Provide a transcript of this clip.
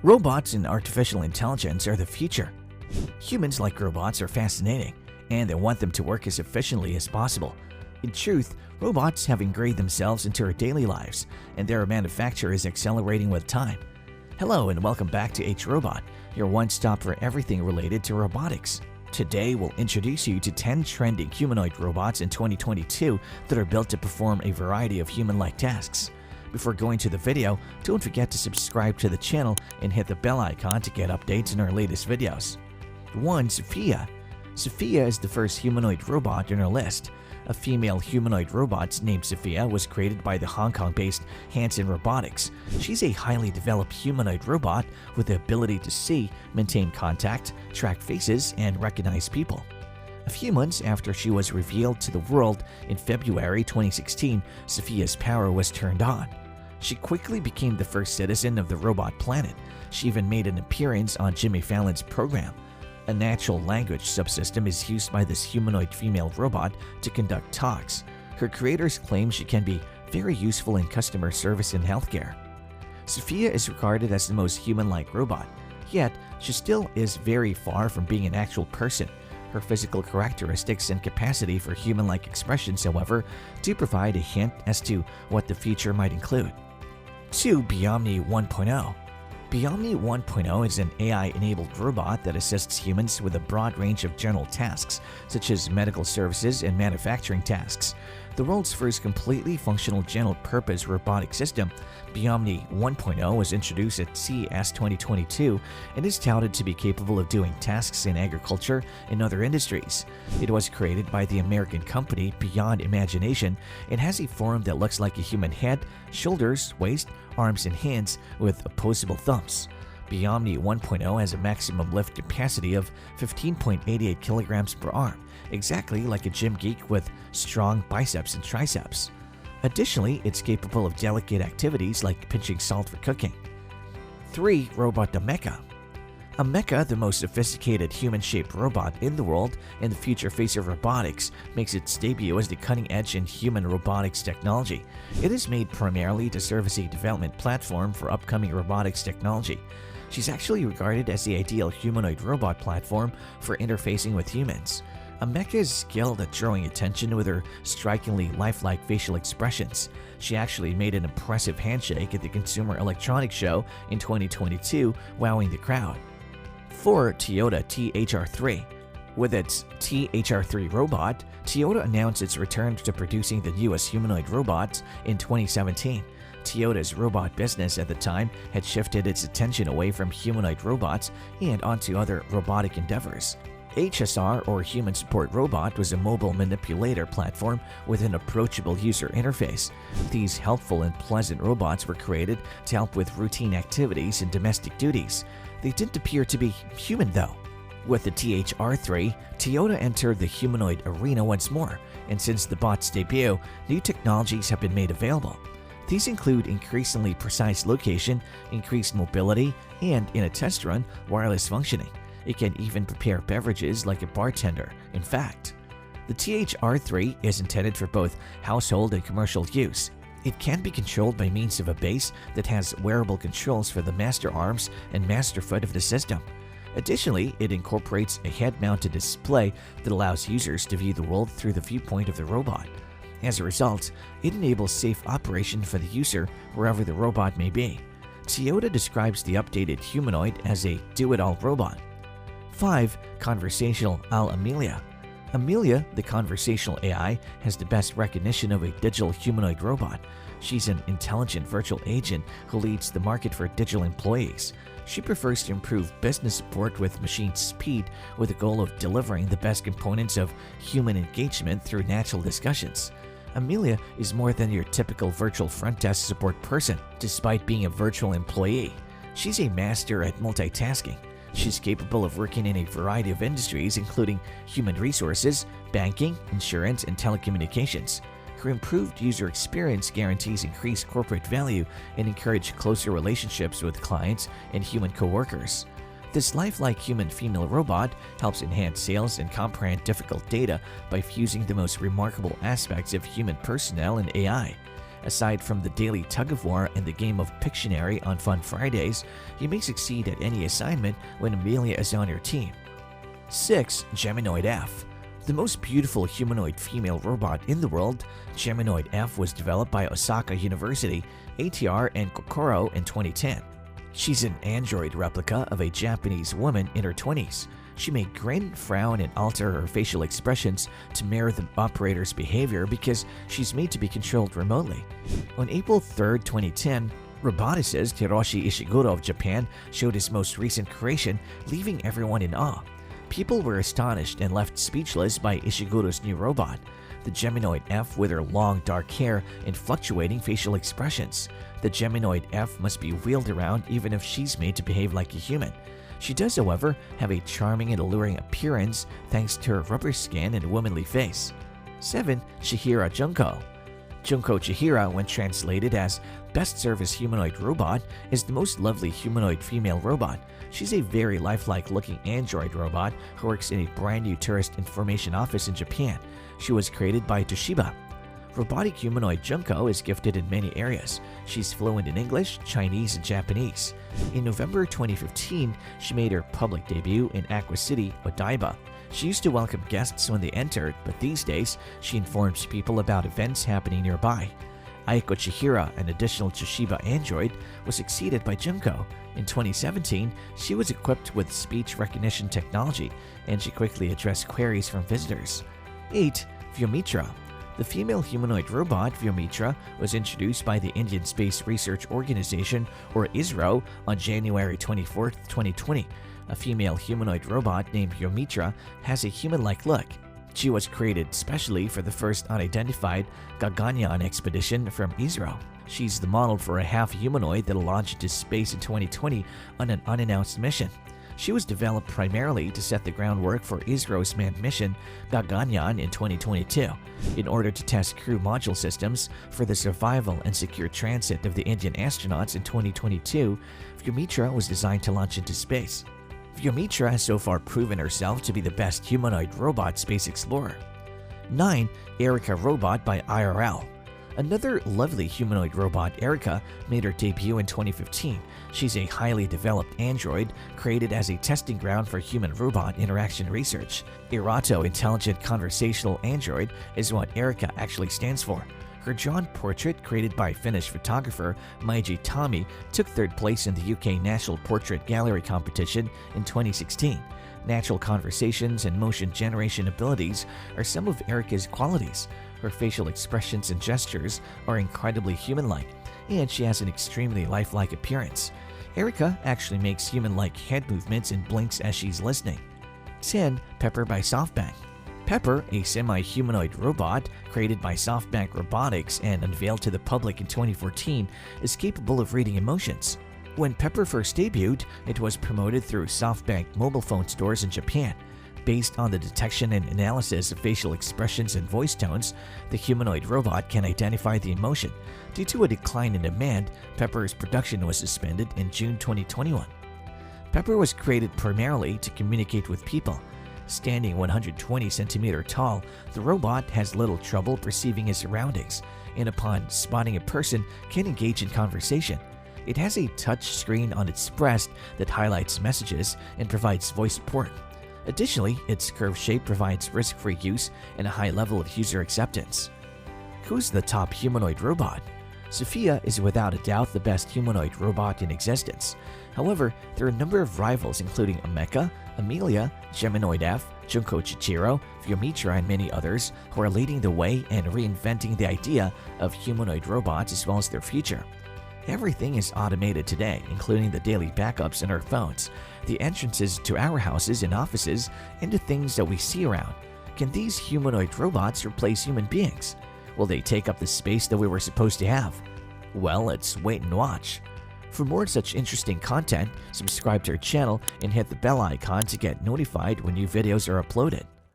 Robots and artificial intelligence are the future. Humans like robots are fascinating, and they want them to work as efficiently as possible. In truth, robots have ingrained themselves into our daily lives, and their manufacture is accelerating with time. Hello and welcome back to H-Robot, your one-stop for everything related to robotics. Today, we'll introduce you to 10 trending humanoid robots in 2022 that are built to perform a variety of human-like tasks. Before going to the video, don't forget to subscribe to the channel and hit the bell icon to get updates on our latest videos. 1. Sophia. Sophia is the first humanoid robot on our list. A female humanoid robot named Sophia was created by the Hong Kong-based Hanson Robotics. She's a highly developed humanoid robot with the ability to see, maintain contact, track faces, and recognize people. A few months after she was revealed to the world in February 2016, Sophia's power was turned on. She quickly became the first citizen of the robot planet. She even made an appearance on Jimmy Fallon's program. A natural language subsystem is used by this humanoid female robot to conduct talks. Her creators claim she can be very useful in customer service and healthcare. Sophia is regarded as the most human-like robot, yet she still is very far from being an actual person. Her physical characteristics and capacity for human-like expressions, however, do provide a hint as to what the future might include. 2. Biomni 1.0. Biomni 1.0 is an AI-enabled robot that assists humans with a broad range of general tasks, such as medical services and manufacturing tasks. The world's first completely functional general-purpose robotic system, Biomni 1.0 was introduced at CES 2022 and is touted to be capable of doing tasks in agriculture and other industries. It was created by the American company Beyond Imagination and has a form that looks like a human head, shoulders, waist, arms, and hands with opposable thumbs. Biomni 1.0 has a maximum lift capacity of 15.88 kilograms per arm, exactly like a gym geek with strong biceps and triceps. Additionally, it's capable of delicate activities like pinching salt for cooking. 3. Robot Mecha. A mecha, the most sophisticated human-shaped robot in the world and the future face of robotics, makes its debut as the cutting-edge in human robotics technology. It is made primarily to serve as a development platform for upcoming robotics technology. She's actually regarded as the ideal humanoid robot platform for interfacing with humans. A mecha is skilled at drawing attention with her strikingly lifelike facial expressions. She actually made an impressive handshake at the Consumer Electronics Show in 2022, wowing the crowd. 4. Toyota THR3. With its THR3 robot, Toyota announced its return to producing the newest humanoid robots in 2017. Toyota's robot business at the time had shifted its attention away from humanoid robots and onto other robotic endeavors. HSR, or Human Support Robot, was a mobile manipulator platform with an approachable user interface. These helpful and pleasant robots were created to help with routine activities and domestic duties. They didn't appear to be human though. With the THR3, Toyota entered the humanoid arena once more, and since the bot's debut, new technologies have been made available. These include increasingly precise location, increased mobility, and, in a test run, wireless functioning. It can even prepare beverages like a bartender. In fact, the THR3 is intended for both household and commercial use. It can be controlled by means of a base that has wearable controls for the master arms and master foot of the system. Additionally, it incorporates a head-mounted display that allows users to view the world through the viewpoint of the robot. As a result, it enables safe operation for the user wherever the robot may be. Toyota describes the updated humanoid as a do-it-all robot. 5. Conversational Amelia. Amelia, the conversational AI, has the best recognition of a digital humanoid robot. She's an intelligent virtual agent who leads the market for digital employees. She prefers to improve business support with machine speed with the goal of delivering the best components of human engagement through natural discussions. Amelia is more than your typical virtual front desk support person, despite being a virtual employee. She's a master at multitasking. She's capable of working in a variety of industries, including human resources, banking, insurance, and telecommunications. Her improved user experience guarantees increased corporate value and encourage closer relationships with clients and human coworkers. This lifelike human female robot helps enhance sales and comprehend difficult data by fusing the most remarkable aspects of human personnel and AI. Aside from the daily tug-of-war and the game of Pictionary on Fun Fridays, you may succeed at any assignment when Amelia is on your team. 6. Geminoid F. The most beautiful humanoid female robot in the world, Geminoid F was developed by Osaka University, ATR, and Kokoro in 2010. She's an android replica of a Japanese woman in her 20s. She may grin, frown, and alter her facial expressions to mirror the operator's behavior because she's made to be controlled remotely. On April 3, 2010, roboticist Hiroshi Ishiguro of Japan showed his most recent creation, leaving everyone in awe. People were astonished and left speechless by Ishiguro's new robot, the Geminoid F, with her long dark hair and fluctuating facial expressions. The Geminoid F must be wheeled around even if she's made to behave like a human. She does, however, have a charming and alluring appearance thanks to her rubber skin and womanly face. 7. Chihira Junko. Junko Chihira, when translated as Best Service Humanoid Robot, is the most lovely humanoid female robot. She's a very lifelike looking android robot who works in a brand new tourist information office in Japan. She was created by Toshiba. Robotic humanoid Junko is gifted in many areas. She's fluent in English, Chinese, and Japanese. In November 2015, she made her public debut in Aqua City, Odaiba. She used to welcome guests when they entered, but these days, she informs people about events happening nearby. Aiko Chihira, an additional Toshiba android, was succeeded by Junko. In 2017, she was equipped with speech recognition technology, and she quickly addressed queries from visitors. 8. Vyomitra. The female humanoid robot Vyomitra was introduced by the Indian Space Research Organization, or ISRO, on January 24, 2020. A female humanoid robot named Vyomitra has a human-like look. She was created specially for the first unidentified Gaganyaan expedition from ISRO. She's the model for a half-humanoid that'll launch into space in 2020 on an unannounced mission. She was developed primarily to set the groundwork for ISRO's manned mission Gaganyaan in 2022, in order to test crew module systems for the survival and secure transit of the Indian astronauts in 2022. Vyomitra was designed to launch into space. Vyomitra has so far proven herself to be the best humanoid robot space explorer. 9. Erica Robot by IRL. Another lovely humanoid robot, Erica, made her debut in 2015. She's a highly developed android created as a testing ground for human-robot interaction research. Irato Intelligent Conversational Android is what Erica actually stands for. Her drawn portrait, created by Finnish photographer Maiji Tommi, took third place in the UK National Portrait Gallery competition in 2016. Natural conversations and motion generation abilities are some of Erica's qualities. Her facial expressions and gestures are incredibly human-like, and she has an extremely lifelike appearance. Erica actually makes human-like head movements and blinks as she's listening. 10. Pepper by SoftBank. Pepper, a semi-humanoid robot created by SoftBank Robotics and unveiled to the public in 2014, is capable of reading emotions. When Pepper first debuted, it was promoted through SoftBank mobile phone stores in Japan. Based on the detection and analysis of facial expressions and voice tones, the humanoid robot can identify the emotion. Due to a decline in demand, Pepper's production was suspended in June 2021. Pepper was created primarily to communicate with people. Standing 120 cm tall, the robot has little trouble perceiving his surroundings, and upon spotting a person, can engage in conversation. It has a touch screen on its breast that highlights messages and provides voice support. Additionally, its curved shape provides risk-free use and a high level of user acceptance. Who's the top humanoid robot? Sophia is without a doubt the best humanoid robot in existence. However, there are a number of rivals including Ameca, Amelia, Geminoid F, Junko Chichiro, Vyomitra, and many others who are leading the way and reinventing the idea of humanoid robots as well as their future. Everything is automated today, including the daily backups in our phones, the entrances to our houses and offices, and the things that we see around. Can these humanoid robots replace human beings? Will they take up the space that we were supposed to have? Well, let's wait and watch. For more such interesting content, subscribe to our channel and hit the bell icon to get notified when new videos are uploaded.